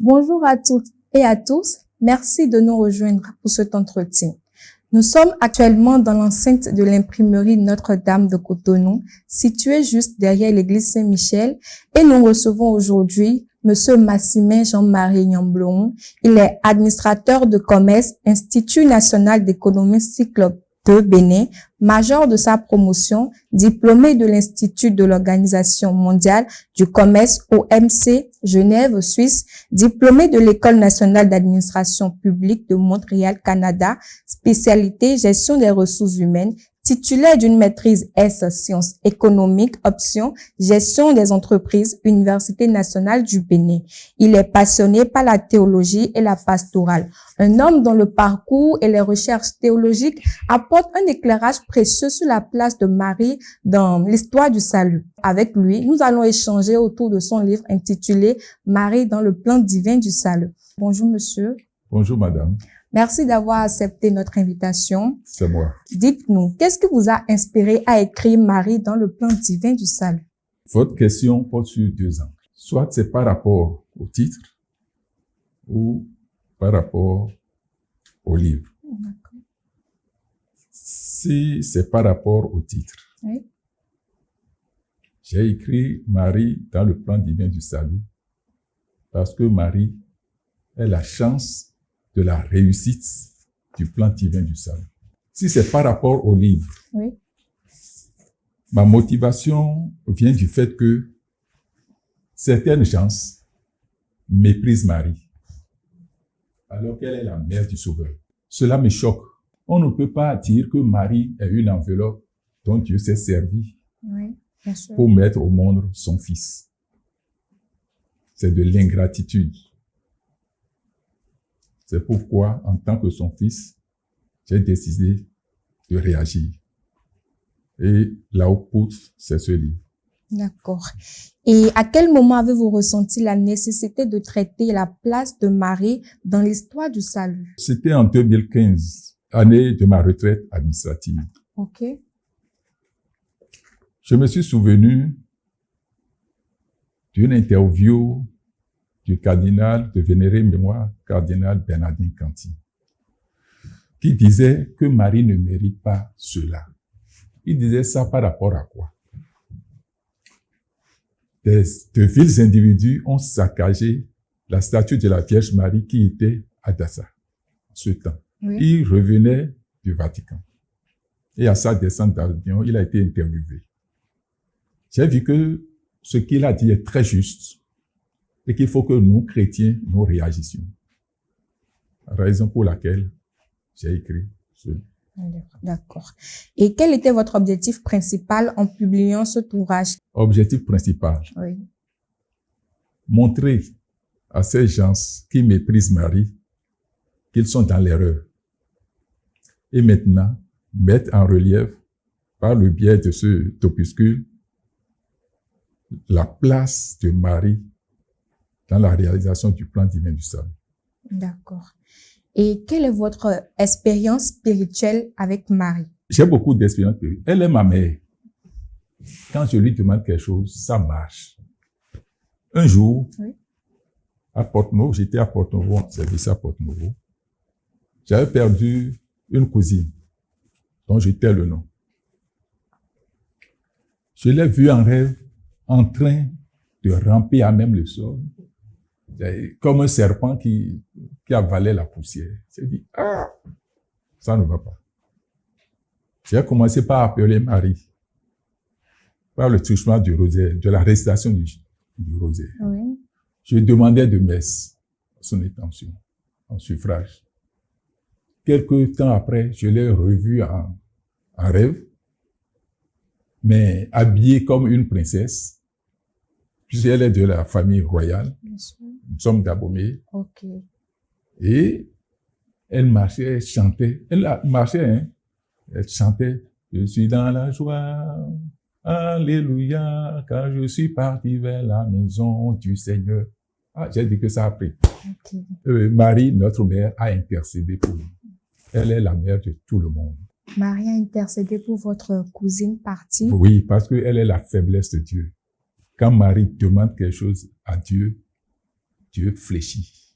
Bonjour à toutes et à tous. Merci de nous rejoindre pour cet entretien. Nous sommes actuellement dans l'enceinte de l'imprimerie Notre-Dame de Cotonou, située juste derrière l'église Saint-Michel, et nous recevons aujourd'hui Monsieur Massimin Jean-Marie Nyamblon. Il est administrateur de commerce, Institut national d'économie Cyclope de Bénin, major de sa promotion, diplômé de l'Institut de l'Organisation mondiale du commerce OMC, Genève, Suisse, diplômé de l'École nationale d'administration publique de Montréal, Canada, spécialité gestion des ressources humaines, titulaire d'une maîtrise S sciences économiques, option gestion des entreprises, Université nationale du Bénin. Il est passionné par la théologie et la pastorale. Un homme dont le parcours et les recherches théologiques apportent un éclairage précieux sur la place de Marie dans l'histoire du salut. Avec lui, nous allons échanger autour de son livre intitulé Marie dans le plan divin du salut. Bonjour monsieur. Bonjour madame. Merci d'avoir accepté notre invitation. C'est moi. Dites-nous, qu'est-ce qui vous a inspiré à écrire Marie dans le plan divin du salut? Votre question porte sur deux angles. Soit c'est par rapport au titre ou par rapport au livre. D'accord. Si c'est par rapport au titre, Oui. j'ai écrit Marie dans le plan divin du salut parce que Marie est la chance de la réussite du plan divin du salut. Si c'est par rapport au livre, Oui. ma motivation vient du fait que certaines gens méprisent Marie, alors qu'elle est la mère du Sauveur. Cela me choque. On ne peut pas dire que Marie est une enveloppe dont Dieu s'est servi Oui, bien sûr. pour mettre au monde son fils. C'est de l'ingratitude. C'est pourquoi, en tant que son fils, j'ai décidé de réagir. Et l'output, c'est ce livre. D'accord. Et à quel moment avez-vous ressenti la nécessité de traiter la place de Marie dans l'histoire du salut? C'était en 2015, année de ma retraite administrative. Ok. Je me suis souvenu d'une interview du cardinal de vénérée mémoire, cardinal Bernardin Canty, qui disait que Marie ne mérite pas cela. Il disait ça par rapport à quoi? De vils individus ont saccagé la statue de la Vierge Marie qui était à Dassa, en ce temps. Oui. Il revenait du Vatican. Et à sa descente d'avion, il a été interviewé. J'ai vu que ce qu'il a dit est très juste et qu'il faut que nous, chrétiens, nous réagissions. Raison pour laquelle j'ai écrit ce livre. D'accord. Et quel était votre objectif principal en publiant cet ouvrage? Objectif principal, Oui. montrer à ces gens qui méprisent Marie qu'ils sont dans l'erreur. Et maintenant, mettre en relief, par le biais de ce opuscule, la place de Marie dans la réalisation du plan divin du salut. D'accord. Et quelle est votre expérience spirituelle avec Marie? J'ai beaucoup d'expérience. Elle est ma mère. Quand je lui demande quelque chose, ça marche. Un jour, Oui. à Porto-Novo, j'étais à Porto-Novo, en service à Porto-Novo. J'avais perdu une cousine dont je tais le nom. Je l'ai vue en rêve en train de ramper à même le sol, comme un serpent qui avalait la poussière. J'ai dit, ah, ça ne va pas. J'ai commencé par appeler Marie, par le truchement du rosaire, de la récitation du rosaire. Oui. Je demandais de messe son intention, en suffrage. Quelque temps après, je l'ai revue en rêve, mais habillée comme une princesse, puisqu'elle est de la famille royale. Bien sûr. Nous sommes d'Abomey. Ok. Et elle marchait, elle chantait. Elle marchait, hein. Elle chantait. Je suis dans la joie. Alléluia. Quand je suis parti vers la maison du Seigneur. Ah, j'ai dit que ça a pris. Ok. Marie, notre mère, a intercédé pour nous. Elle est la mère de tout le monde. Marie a intercédé pour votre cousine partie. Oui, parce qu'elle est la faiblesse de Dieu. Quand Marie demande quelque chose à Dieu, Dieu fléchit.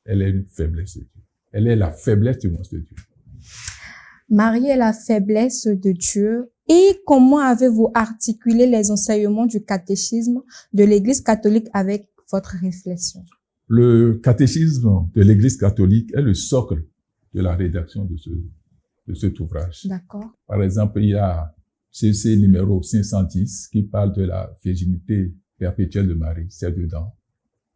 Elle est une faiblesse de Dieu. Elle est la faiblesse du monstre de Dieu. Marie est la faiblesse de Dieu. Et comment avez-vous articulé les enseignements du catéchisme de l'Église catholique avec votre réflexion? Le catéchisme de l'Église catholique est le socle de la rédaction de cet ouvrage. D'accord. Par exemple, il y a CC numéro 510 qui parle de la virginité perpétuelle de Marie, c'est dedans.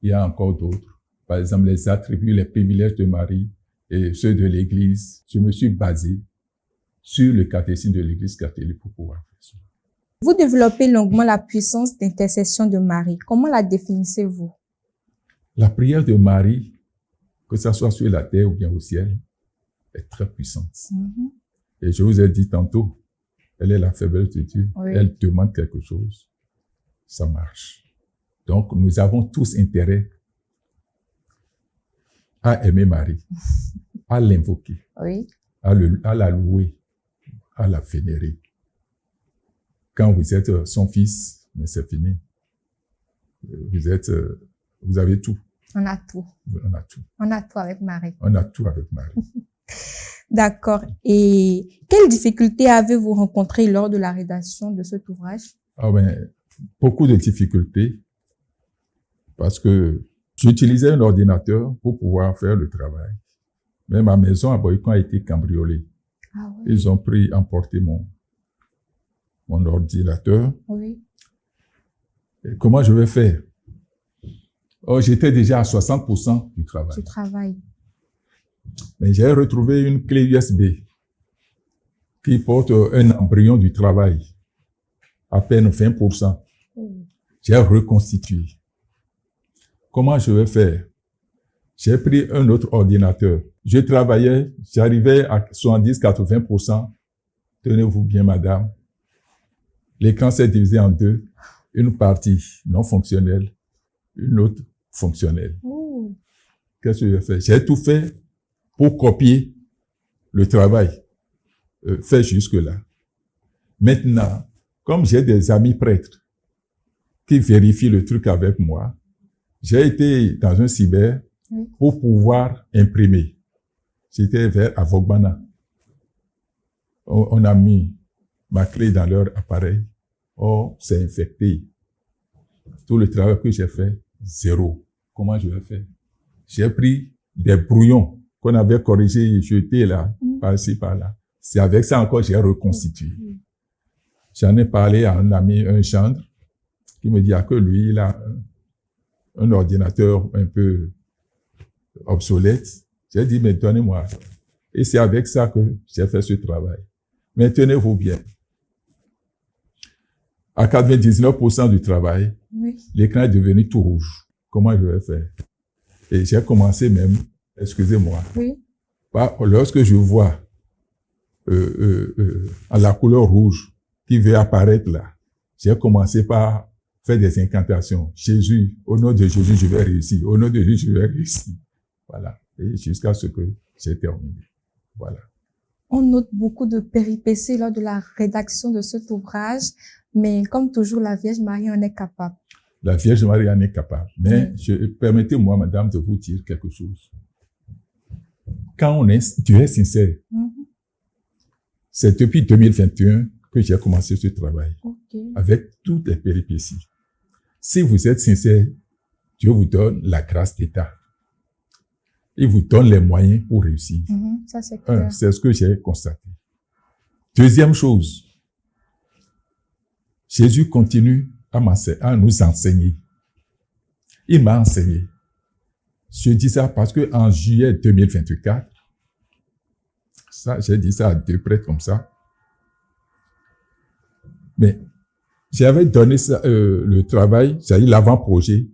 Il y a encore d'autres. Par exemple, les attributs, les privilèges de Marie et ceux de l'Église. Je me suis basé sur le catéchisme de l'Église catholique pour pouvoir faire ça. Vous développez longuement la puissance d'intercession de Marie. Comment la définissez-vous? La prière de Marie, que ça soit sur la terre ou bien au ciel, est très puissante. Et je vous ai dit tantôt, elle est la faiblesse de Dieu. Oui. Elle demande quelque chose, ça marche. Donc, nous avons tous intérêt à aimer Marie, à l'invoquer, Oui. à la louer, à la vénérer. Quand vous êtes son fils, mais c'est fini. Vous avez tout. On a tout. On a tout. On a tout avec Marie. On a tout avec Marie. D'accord. Et quelles difficultés avez-vous rencontrées lors de la rédaction de cet ouvrage? Ah ben, beaucoup de difficultés parce que j'utilisais un ordinateur pour pouvoir faire le travail. Mais ma maison à Boycon a été cambriolée. Ah oui. Ils ont emporté mon ordinateur. Oui. Et comment je vais faire? Oh, j'étais déjà à 60% du travail. Du travail. Mais j'ai retrouvé une clé USB qui porte un embryon du travail, à peine 20%. J'ai reconstitué. Comment je vais faire? J'ai pris un autre ordinateur. Je travaillais, j'arrivais à 70-80%. Tenez-vous bien, madame. L'écran s'est divisé en deux. Une partie non fonctionnelle, une autre fonctionnelle. Qu'est-ce que j'ai fait? J'ai tout fait pour copier le travail fait jusque-là. Maintenant, comme j'ai des amis prêtres qui vérifient le truc avec moi, j'ai été dans un cyber pour pouvoir imprimer. J'étais vers Avogbana. On a mis ma clé dans leur appareil. Oh, c'est infecté. Tout le travail que j'ai fait, zéro. Comment je vais faire? J'ai pris des brouillons qu'on avait corrigés et jetés là, par-ci, par-là. C'est avec ça encore que j'ai reconstitué. J'en ai parlé à un ami, un gendre, qui me dit que lui, il a un ordinateur un peu obsolète. J'ai dit, mais donnez-moi. Et c'est avec ça que j'ai fait ce travail. Mais tenez-vous bien. À 99% du travail, l'écran est devenu tout rouge. Comment je vais faire? Et j'ai commencé même, excusez-moi, lorsque je vois la couleur rouge qui veut apparaître là, j'ai commencé par faire des incantations. Jésus, au nom de Jésus, je vais réussir. Au nom de Jésus, je vais réussir. Voilà. Et jusqu'à ce que j'ai terminé. Voilà. On note beaucoup de péripéties lors de la rédaction de cet ouvrage, mais comme toujours, la Vierge Marie en est capable. La Vierge Marie en est capable. Mais permettez-moi, madame, de vous dire quelque chose. Quand Dieu est sincère, c'est depuis 2021 que j'ai commencé ce travail, avec toutes les péripéties. Si vous êtes sincère, Dieu vous donne la grâce d'État. Il vous donne les moyens pour réussir. Ça, c'est clair. C'est ce que j'ai constaté. Deuxième chose, Jésus continue à nous enseigner. Il m'a enseigné. Je dis ça parce que en juillet 2024, ça, j'ai dit ça à deux prêtres comme ça. Mais j'avais donné ça, le travail, c'est-à-dire l'avant-projet,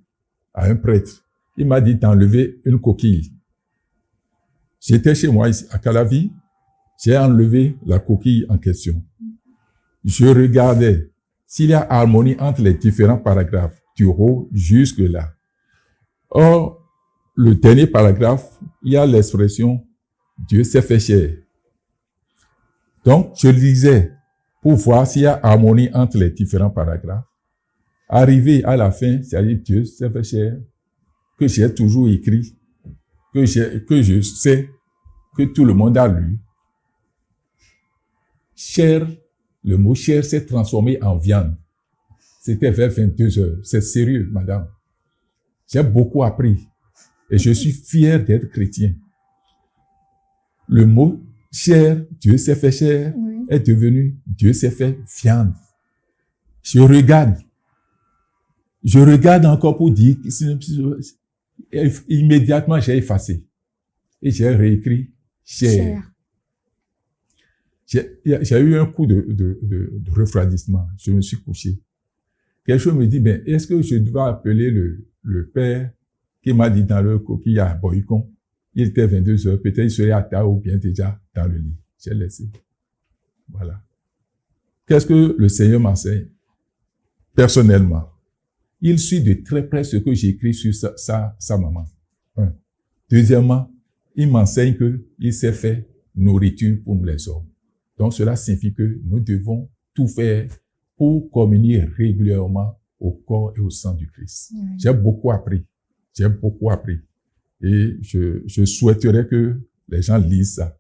à un prêtre. Il m'a dit d'enlever une coquille. J'étais chez moi ici, à Calavi. J'ai enlevé la coquille en question. Je regardais s'il y a harmonie entre les différents paragraphes, du haut jusque là. Or, le dernier paragraphe, il y a l'expression « Dieu s'est fait chair ». Donc, je lisais pour voir s'il y a harmonie entre les différents paragraphes. Arrivé à la fin, c'est-à-dire Dieu s'est fait chair, que j'ai toujours écrit, que je sais, que tout le monde a lu. Chair, le mot chair s'est transformé en viande. C'était vers 22 heures. C'est sérieux, madame. J'ai beaucoup appris et je suis fier d'être chrétien. Le mot chair, Dieu s'est fait chair, est devenu Dieu s'est fait viande. Je regarde encore pour dire, immédiatement j'ai effacé et j'ai réécrit chair. J'ai eu un coup de refroidissement. Je me suis couché. Quelque chose me dit, ben, est-ce que je dois appeler le père qui m'a dit dans le coquille à Boycon? Il était 22 heures, peut-être il serait à table ou bien déjà dans le lit. J'ai laissé. Voilà. Qu'est-ce que le Seigneur m'enseigne? Personnellement, il suit de très près ce que j'écris sur sa maman. Un. Deuxièmement, il m'enseigne qu'il s'est fait nourriture pour nous les hommes. Donc cela signifie que nous devons tout faire pour communier régulièrement au corps et au sang du Christ. J'ai beaucoup appris. Et je souhaiterais que les gens lisent ça.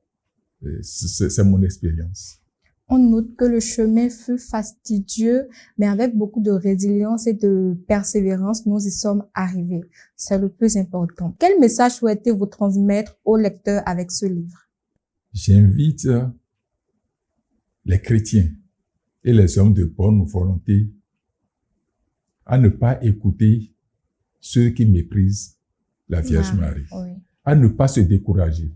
C'est mon expérience. On note que le chemin fut fastidieux, mais avec beaucoup de résilience et de persévérance, nous y sommes arrivés. C'est le plus important. Quel message souhaitez-vous transmettre aux lecteurs avec ce livre? J'invite les chrétiens et les hommes de bonne volonté à ne pas écouter ceux qui méprisent la Vierge Marie, à ne pas se décourager.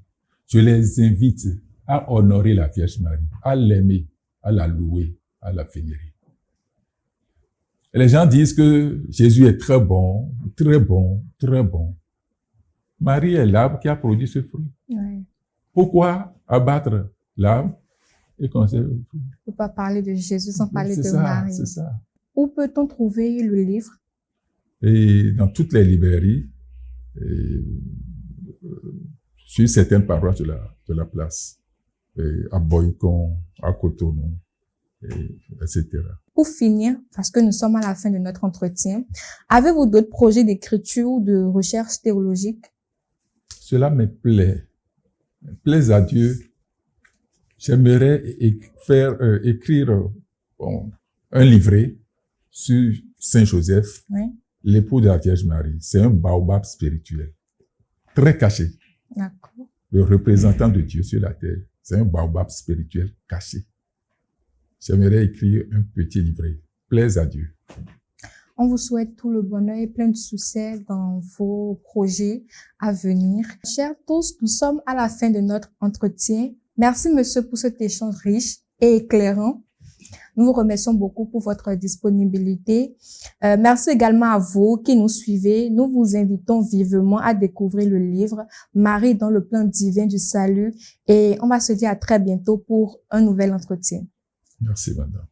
Je les invite à honorer la Vierge Marie, à l'aimer, à la louer, à la vénérer. Et les gens disent que Jésus est très bon, très bon, très bon. Marie est l'arbre qui a produit ce fruit. Pourquoi abattre l'arbre et conserver le fruit? On ne peut pas parler de Jésus sans parler de Marie. C'est ça. Où peut-on trouver le livre? Et dans toutes les librairies, sur certaines paroisses de la place, à Boycon, à Cotonou, etc. Pour finir, parce que nous sommes à la fin de notre entretien, avez-vous d'autres projets d'écriture ou de recherche théologique? Cela me plaît. Plaise à Dieu. J'aimerais écrire un livret sur Saint Joseph, l'époux de la Vierge Marie. C'est un baobab spirituel, très caché. D'accord. Le représentant de Dieu sur la terre, c'est un baobab spirituel caché. J'aimerais écrire un petit livret. Plaise à Dieu. On vous souhaite tout le bonheur et plein de succès dans vos projets à venir. Chers tous, nous sommes à la fin de notre entretien. Merci, monsieur, pour cet échange riche et éclairant. Nous vous remercions beaucoup pour votre disponibilité. Merci également à vous qui nous suivez. Nous vous invitons vivement à découvrir le livre Marie dans le plan divin du salut. Et on va se dire à très bientôt pour un nouvel entretien. Merci, madame.